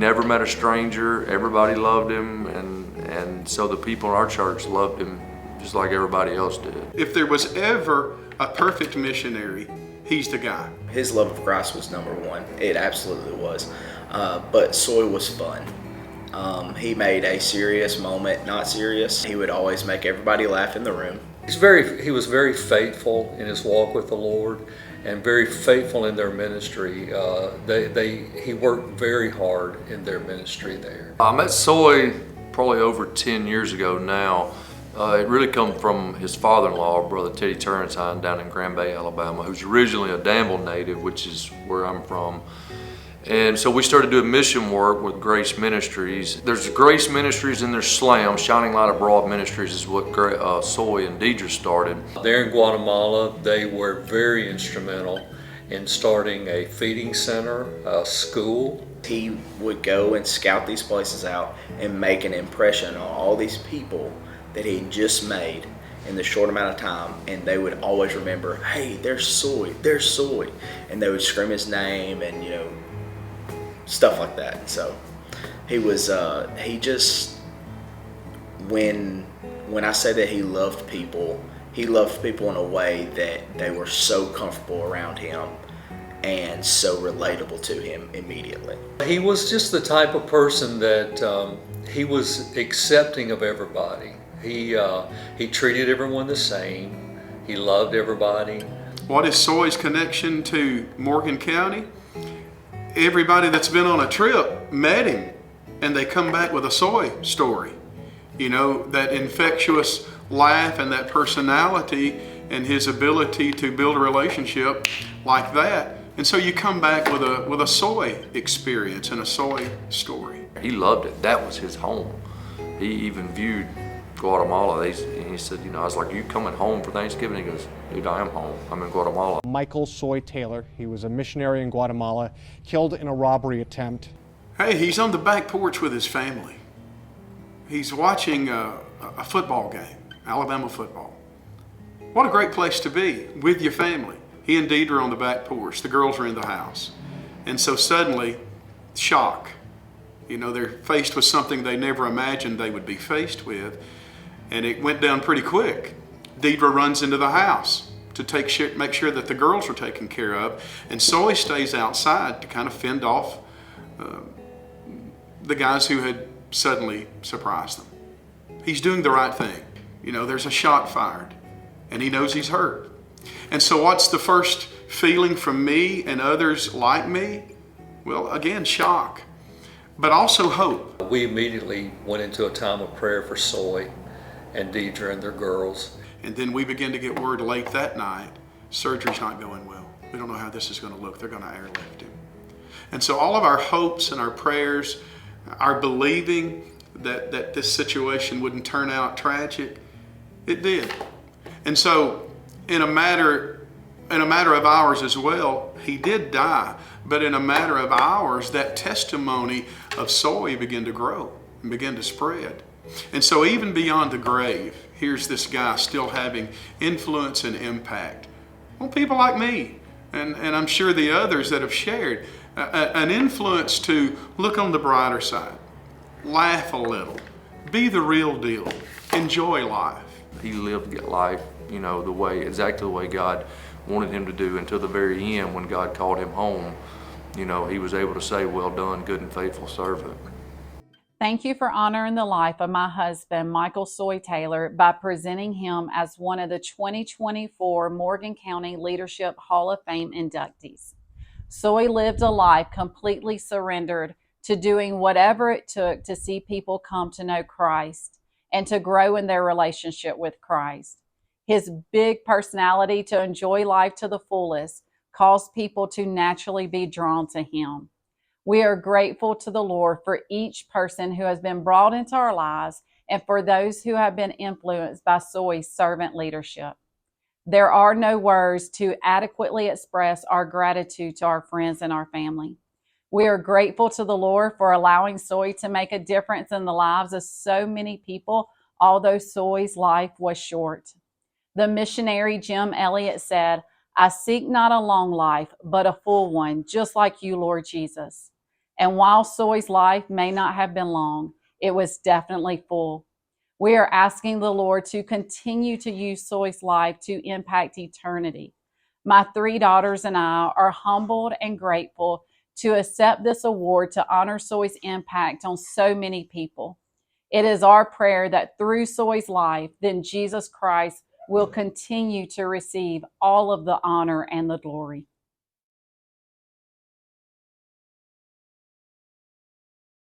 never met a stranger. Everybody loved him, and so the people in our church loved him just like everybody else did. If there was ever a perfect missionary, he's the guy. His love of Christ was number one. It absolutely was. But Soy was fun. He made a serious moment not serious. He would always make everybody laugh in the room. He was very faithful in his walk with the Lord and very faithful in their ministry. He worked very hard in their ministry there. I met Soy probably over 10 years ago now. It really come from his father-in-law, Brother Teddy Turrentine, down in Grand Bay, Alabama, who's originally a Danville native, which is where I'm from. And so we started doing mission work with Grace Ministries. There's Grace Ministries and there's SLAM, Shining Light Abroad Ministries, is what Soy and Deidre started. There in Guatemala, they were very instrumental in starting a feeding center, a school. He would go and scout these places out and make an impression on all these people that he had just made in the short amount of time, and they would always remember, hey, there's Soy, and they would scream his name and, you know, stuff like that. So he was, when I say that he loved people in a way that they were so comfortable around him and so relatable to him immediately. He was just the type of person that he was accepting of everybody. He treated everyone the same. He loved everybody. What is Soy's connection to Morgan County? Everybody that's been on a trip met him, and they come back with a Soy story. You know, that infectious laugh and that personality and his ability to build a relationship like that. And so you come back with a Soy experience and a Soy story. He loved it. That was his home. He even viewed Guatemala. He said, you know, I was like, you coming home for Thanksgiving? He goes, dude, I am home. I'm in Guatemala. Michael Soy Taylor, he was a missionary in Guatemala, killed in a robbery attempt. Hey, he's on the back porch with his family. He's watching a football game, Alabama football. What a great place to be with your family. He and Deidre are on the back porch. The girls are in the house. And so suddenly, shock. You know, they're faced with something they never imagined they would be faced with. And it went down pretty quick. Deidre runs into the house to make sure that the girls are taken care of. And Soy stays outside to kind of fend off the guys who had suddenly surprised them. He's doing the right thing. You know, there's a shot fired, and he knows he's hurt. And so what's the first feeling from me and others like me? Well, again, shock, but also hope. We immediately went into a time of prayer for Soy and Deidre and their girls. And then we begin to get word late that night, surgery's not going well. We don't know how this is going to look. They're going to airlift him. And so all of our hopes and our prayers, our believing that this situation wouldn't turn out tragic, it did. And so in a matter of hours as well, he did die. But in a matter of hours, that testimony of Soy began to grow and began to spread. And so even beyond the grave, here's this guy still having influence and impact on people like me, and I'm sure the others that have shared, an influence to look on the brighter side, laugh a little, be the real deal, enjoy life. He lived life, you know, exactly the way God wanted him to do until the very end when God called him home. You know, he was able to say, well done, good and faithful servant. Thank you for honoring the life of my husband, Michael Soy Taylor, by presenting him as one of the 2024 Morgan County Leadership Hall of Fame inductees. Soy lived a life completely surrendered to doing whatever it took to see people come to know Christ and to grow in their relationship with Christ. His big personality to enjoy life to the fullest caused people to naturally be drawn to him. We are grateful to the Lord for each person who has been brought into our lives and for those who have been influenced by Soy's servant leadership. There are no words to adequately express our gratitude to our friends and our family. We are grateful to the Lord for allowing Soy to make a difference in the lives of so many people, although Soy's life was short. The missionary Jim Elliot said, "I seek not a long life, but a full one, just like you, Lord Jesus." And while Soy's life may not have been long, it was definitely full. We are asking the Lord to continue to use Soy's life to impact eternity. My 3 daughters and I are humbled and grateful to accept this award to honor Soy's impact on so many people. It is our prayer that through Soy's life, then Jesus Christ will continue to receive all of the honor and the glory.